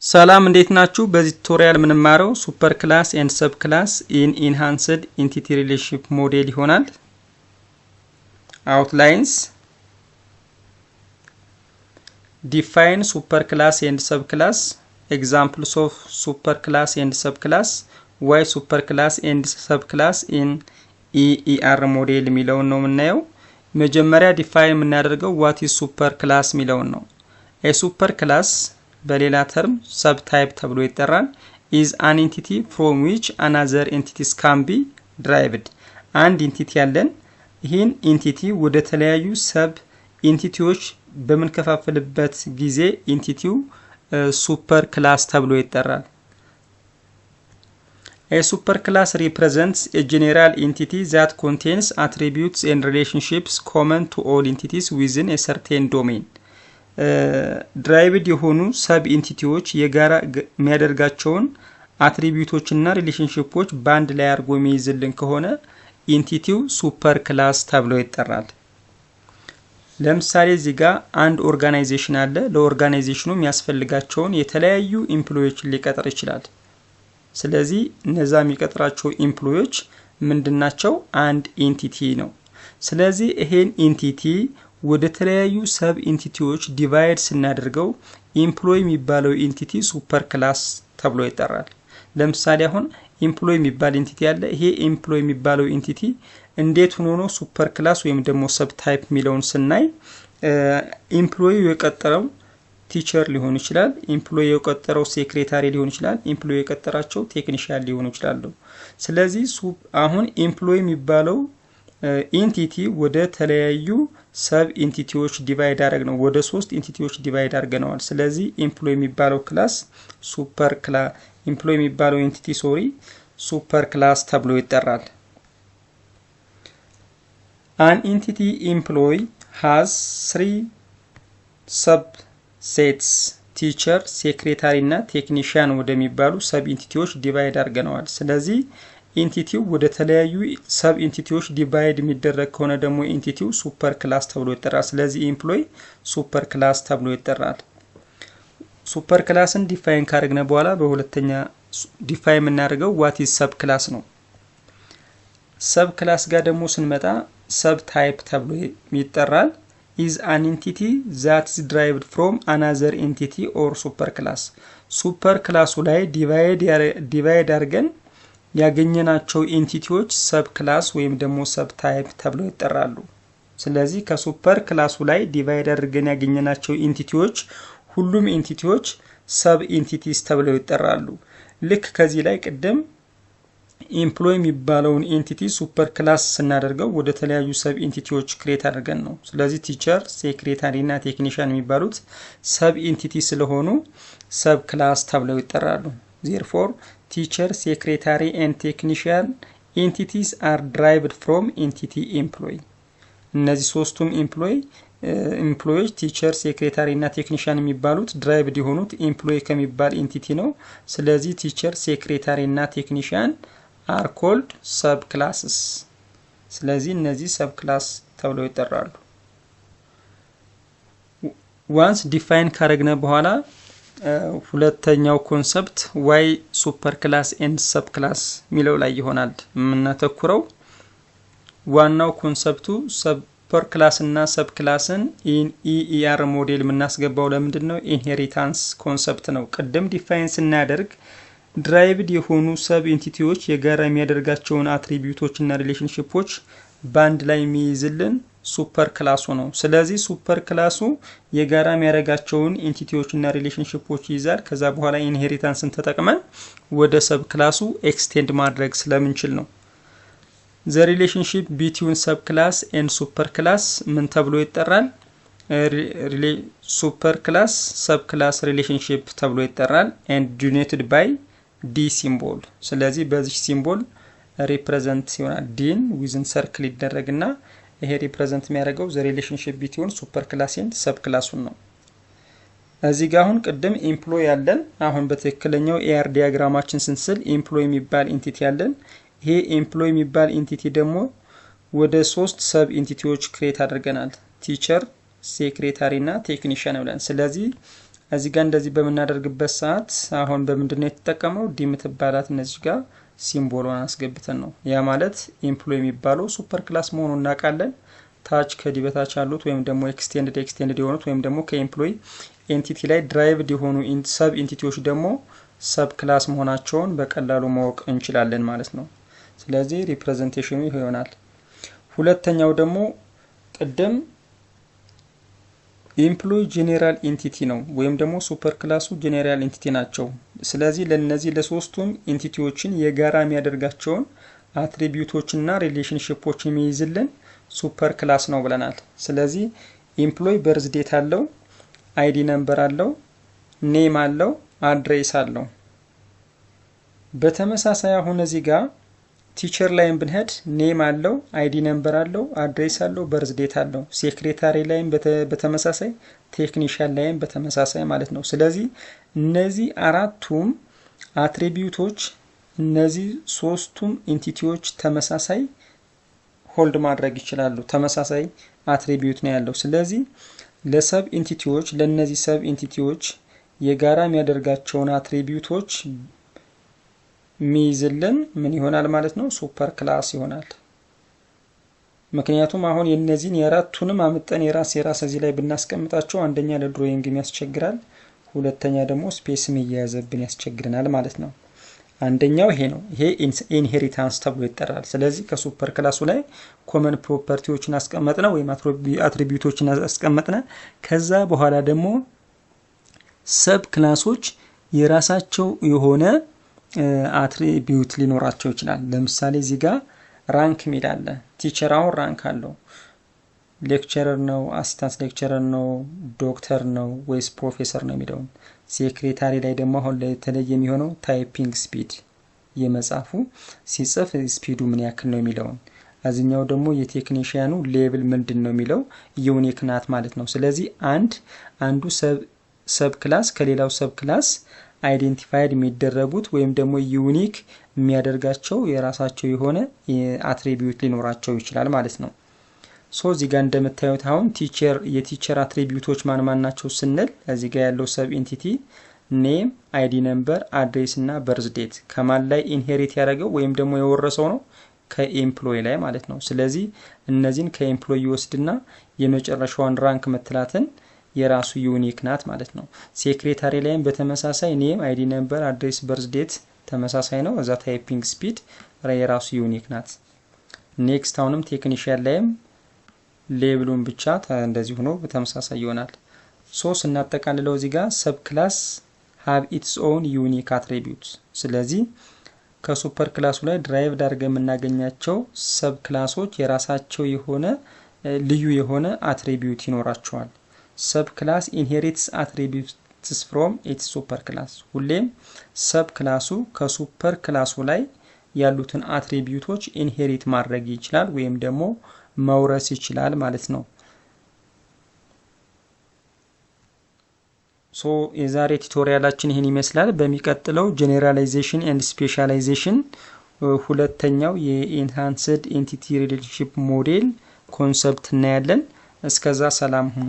ሰላም እንዴት ናችሁ? በዚህ ቱቶሪያል የምንማረው superclass and subclass in enhanced entity relationship model ይሆናል። outlines define superclass and subclass examples of superclass and subclass why superclass and subclass in EER model የሚለውን ነው የምናየው። መጀመሪያ define የምናደርገው what is superclass የሚለውን ነው። a superclass በሌላ ተርም subtype ተብሎ ይጠራል is an entity from which another entities can be derived አንድ ኢንቲቲ ያለን ይህን ኢንቲቲ ወደ ተለያዩ ሰብ ኢንቲቲዎች በመንከፋፈልበት ጊዜ ኢንቲቲው superclass ተብሎ ይጠራል። A superclass represents a general entity that contains attributes and relationships common to all entities within a certain domain. ድራይቭድ የሆኑ ሰብ ኢንቲቲዎች የጋራ የሚያደርጋቸውን አትሪቢዩቶች እና ሪሌሽንሺፖች ባንድ ላይ አድርጎ የሚይዝልን ከሆነ ኢንቲቲው ሱፐር ክላስ ተብሎ ይጠራል። ለምሳሌ እዚህ ጋር አንድ ኦርጋናይዜሽን አለ። ለኦርጋናይዜሽኑ የሚያስፈልጋቸውን የተለያዩ ኤምፕሎይዎች ሊቀጥር ይችላል። ስለዚህ እነዛ የሚቀጥራቸው ኤምፕሎይዎች ምንድናቸው? አንድ ኢንቲቲ ነው። ስለዚህ ይሄን ኢንቲቲ ወደ ተለያዩ ሰብ ኢንቲቲዎች ዲቫይድ ስናደርገው ኤምፕሎይ የሚባለው ኢንቲቲ ሱፐር ክላስ ተብሎ ይጠራል። ለምሳሌ አሁን ኤምፕሎይ የሚባል ኢንቲቲ አለ። ይሄ ኤምፕሎይ የሚባለው ኢንቲቲ እንዴት ሆኖ ነው ሱፐር ክላስ ወይም ደግሞ ሰብ ታይፕ የሚለውን ስናይ ኤምፕሎይ የቀጠረው ቲቸር ሊሆን ይችላል፣ ኤምፕሎይ የቀጠረው ሴክሬታሪ ሊሆን ይችላል፣ ኤምፕሎይ የቀጠራቸው ቴክኒሻን ሊሆኑ ይችላሉ። ስለዚህ አሁን ኤምፕሎይ የሚባለው ኢንቲቲ ወደ ተለያዩ ሰብ ኢንቲቲዎች ዲቫይድ አድርገነው ወደ 3 ኢንቲቲዎች ዲቫይድ አድርገነዋል። ስለዚህ ኤምፕሎይ የሚባለው ክላስ ኤምፕሎይ የሚባለው ኢንቲቲ ሱፐር ክላስ ተብሎ ይጠራል። An entity employee has 3 subsets teacher, secretary እና ቴክኒሻን ወደሚባሉ ሰብ ኢንቲቲዎች ዲቫይድ አድርገነዋል። ስለዚህ ኢንቲቲው ወደ ተለያዩ ሰብ ኢንቲቲዎች ዲቫይድ የሚደረግ ከሆነ ደግሞ ኢንቲቲው ሱፐር ክላስ ተብሎ ይጠራል። ስለዚህ ኤምፕሎይ ሱፐር ክላስ ተብሎ ይጠራል። ሱፐር ክላስን ዲፋይን ካደረግነ በኋላ በሁለተኛ ዲፋይን የምናደርገው ዋት ኢዝ ሰብ ክላስ ነው። ሰብ ክላስ ጋር ደግሞ ስንመጣ ሰብ ታይፕ ተብሎ ይጠራል። is an entity that is derived from another entity or superclass ሱፐር ክላሱ ላይ ዲቫይድ አድርገን ያገኘናቸው ኢንቲቲዎች ሰብ ክላስ ወይም ደግሞ ሰብ ታይፕ ተብሎ ይጠራሉ። ስለዚህ ከሱፐር ክላሱ ላይ ዲቫይድ አድርገን ያገኘናቸው ኢንቲቲዎች ሁሉም ኢንቲቲዎች ሰብ ኢንቲቲስ ተብለው ይጠራሉ። ልክ ከዚህ ላይ ቀደም ኤምፕሎይ የሚባለውን ኢንቲቲ ሱፐር ክላስ ስናደርገው ወደ ተለያዩ ሰብ ኢንቲቲዎች ክሬት አድርገን ነው። ስለዚህ ቲቸር፣ ሴክሬታሪ እና ቴክኒሻን የሚባሉት ሰብ ኢንቲቲ ስለሆኑ ሰብ ክላስ ተብለው ይጠራሉ። therefore teacher, secretary and technician entities are derived from entity employee እነዚህ ሶስቱም ኤምፕሎይዎች ቲቸር፣ ሴክሬታሪ እና ቴክኒሻን የሚባሉት ድራይቭድ የሆኑት ኤምፕሎይ ከሚባል ኢንቲቲ ነው። ስለዚህ ቲቸር፣ ሴክሬታሪ እና ቴክኒሻን are called subclasses ስለዚህ እነዚህ subclass ተብለው ይጠራሉ። once define ካረግነ በኋላ ሁለተኛው ኮንሰፕት why superclass and subclass ሚለው ላይ ይሆናል የምናተኩረው። ዋናው ኮንሰፕቱ superclass እና subclassን in EER ሞዴል የምናስገባው ለምንድነው? ኢንሄሪታንስ ኮንሰፕት ነው። ቀደም ዲፋይን ስናደርግ ድራይቭድ የሆኑ ሰብ ኢንቲቲዎች የጋራ የሚያደርጋቸውን አትሪቢዩቶች እና ሪሌሽንሺፖች ባንድ ላይ የሚይዝልን ሱፐር ክላሱ ነው። ስለዚህ ሱፐር ክላሱ የጋራ የሚያደርጋቸውን ኢንቲቲዎች እና ሪሌሽንሺፖች ይይዛል። ከዛ በኋላ ኢንሄሪታንስን ተጠቅመን ወደ ሰብ ክላሱ ኤክስቴንድ ማድረግ ስለምንችል ነው። the relationship between subclass and superclass ምን ተብሎ ይጠራል? superclass subclass relationship ተብሎ ይጠራል and denoted by d symbol ስለዚህ በዚህ ሲምቦል ሪፕሬዘንት ይሆናል። ዲን ዊዝን ሰርክል ይደረግና ይሄ ሪፕሬዘንት የሚያደርገው the relationship between superclass and subclass ነው። እዚህ ጋር አሁን ቀደም ኤምፕሎይ ያለን አሁን በትክክለኛው ኤአር ዲያግራማችን ስንስል ኤምፕሎይ የሚባል ኢንቲቲ ያለን ይሄ ኤምፕሎይ የሚባል ኢንቲቲ ደግሞ ወደ 3 ሰብ ኢንቲቲዎች ክሬት አድርገናል። ቲቸር፣ ሴክሬታሪ እና ቴክኒሻን ብለን። ስለዚህ እዚህ ጋር እንደዚህ በመናደርግበት ሰዓት አሁን በመንድነው የተጠቀመው ዲ ምትባላት እነዚህ ጋር ሲምቦሏን አስገብተን ነው ያ ማለት ኤምፕሎይ የሚባለው ሱፐር ክላስ መሆኑን እናውቃለን ታች ከዲ በታች ያሉት ወይም ደግሞ ኤክስቴንድድ የሆኑት ወይም ደግሞ ከኤምፕሎይ ኤንቲቲ ላይ ድራይቭድ የሆኑ ሰብ ኤንቲቲዎች ደግሞ ሰብ ክላስ መሆናቸውን በቀላሉ ማወቅ እንችላለን ማለት ነው ስለዚህ ሪፕሬዘንቴሽኑ ይሆናል ሁለተኛው ደግሞ ቀደም ኤምፕሎይ ጄኔራል ኤንቲቲ ነው ወይም ደግሞ ሱፐር ክላሱ ጄኔራል ኤንቲቲ ናቸው ስለዚህ ለነዚህ ለሶስቱም ኤንቲቲዎችን የጋራ የሚያደርጋቸውን አትሪቢዩቶችና ሪሌሽንሺፖችን የሚይዝልን ሱፐር ክላስ ነው ብለናል ስለዚህ ኤምፕሎይ በርዝ ዴት አለው አይዲ ነምበር አለው ኔም አለው አድሬስ አለው በተመሳሳይ አሁን እዚህ ጋር ቲቸር ላይም ብንሄድ ኔም አለው አይዲ ነምበር አለው አድሬስ አለው በርዝ ዴት አለው ሴክሬታሪ ላይም በተመሳሳይ ቴክኒሻን ላይም በተመሳሳይ ማለት ነው ስለዚህ እነዚህ አራቱም አትሪቢዩቶች እነዚህ ሶስቱም ኤንቲቲዎች ተመሳሳይ ሆልድ ማድረግ ይችላሉ ተመሳሳይ አትሪቢዩት ነው ያለው ስለዚህ ለሰብ ኤንቲቲዎች ለነዚህ ሰብ ኤንቲቲዎች የጋራ የሚያደርጋቸውን አትሪቢዩቶች ሚይዝልን ምን ይሆናል ማለት ነው ሱፐር ክላስ ይሆናል ምክንያቱም አሁን የነዚህን የአራቱንም አመጣን የራስ እዚህ ላይ ብናስቀምጣቸው አንደኛ ለድሮይንግ የሚያስቸግራል ሁለተኛ ደግሞ ስፔስም እያያዘብን ያስቸግረናል ማለት ነው አንደኛው ይሄ ነው ይሄ ኢንሄሪታንስ ተብሎ ይጠራል ስለዚህ ከሱፐር ክላሱ ላይ ኮመን ፕሮፐርቲዎችን አስቀመጥና ወይም አትሪቢዩቶችን አስቀመጥና ከዛ በኋላ ደግሞ ሰብ ክላሶች የራሳቸው የሆነ አትሪቢዩት ሊኖራቸው ይችላል ለምሳሌ እዚህ ጋር ራንክ ሚል አለ ቲቸራው ራንክ አለው ሌክቸረር ነው አሲስታንት ሌክቸረር ነው ዶክተር ነው ወይስ ፕሮፌሰር ነው የሚለው ሴክሬታሪ ላይ ደግሞ አሁን ለተለየ የሚሆነው ታይፒንግ ስፒድ የመጻፉ ሲጽፍ ስፒዱ ምን ያክል ነው የሚለው አዝኛው ደግሞ የቴክኒሻኑ ሌቭል ምንድነው የሚለው ዩኒክ ናት ማለት ነው ስለዚህ አንዱ ሰብ ክላስ ከሌላው ሰብ ክላስ አይዴንቲፋይድ የሚደረጉት ወይም ደግሞ ዩኒክ የሚያደርጋቸው የራሳቸው የሆነ አትሪቢዩት ሊኖራቸው ይችላል ማለት ነው ሶ እዚህ ጋር እንደምታዩት አሁን የቲቸር አትሪቢዩቶች ማን ናቸው ስንል እዚህ ጋር ያለው ሰብ ኤንቲቲ ኔም አይዲ ነምበር አድሬስ እና በርዝ ዴት ከማን ላይ ኢንሄሪት ያደረገው ወይም ደግሞ የወረሰው ነው ከኤምፕሎይ ላይ ማለት ነው ስለዚህ እነዚህን ከኤምፕሎይ ይወስድና የመጨረሻውን ራንክ መትላትን የራሱ ዩኒክ ናት ማለት ነው ሴክሬታሪ ላይም በተመሳሳይ ኔም አይዲ ነምበር አድሬስ በርዝ ዴት ተመሳሳይ ነው እዛ ታይፒንግ ስፒድ የራሱ ዩኒክ ናት ኔክስት አሁንም ቴክኒሻን ላይም ሌብሉን ብቻ እንደዚህ ሆኖ በተመሳሳይ ይሆናል ሶ ስናጠቃልለው እዚህ ጋር ሰብ ክላስ have its own unique attributes ስለዚህ ከሱፐር ክላሱ ላይ ድራይቭድ አድርገን የምናገኛቸው ሰብ ክላሶች የራሳቸው የሆነ ልዩ የሆነ አትሪቢዩት ይኖራቸዋል ሰብ ክላስ inherits attributes from its superclass ሁሌም ሰብ ክላሱ ከሱፐር ክላሱ ላይ ያሉትን አትሪቢዩቶች ኢንሄሪት ማድረግ ይችላል ወይም ደግሞ መውረስ ይችላል ማለት ነው ሶ የዛሬ ቱቶሪያላችን ይሄን ይመስላል በሚቀጥለው ጀነራላይዜሽን ኤንድ ስፔሻላይዜሽን ሁለተኛው የኢንሃንስድ ኤንቲቲ ሪሌሽንሺፕ ሞዴል ኮንሰፕት እናያለን እስከዛ ሰላም ሁኑ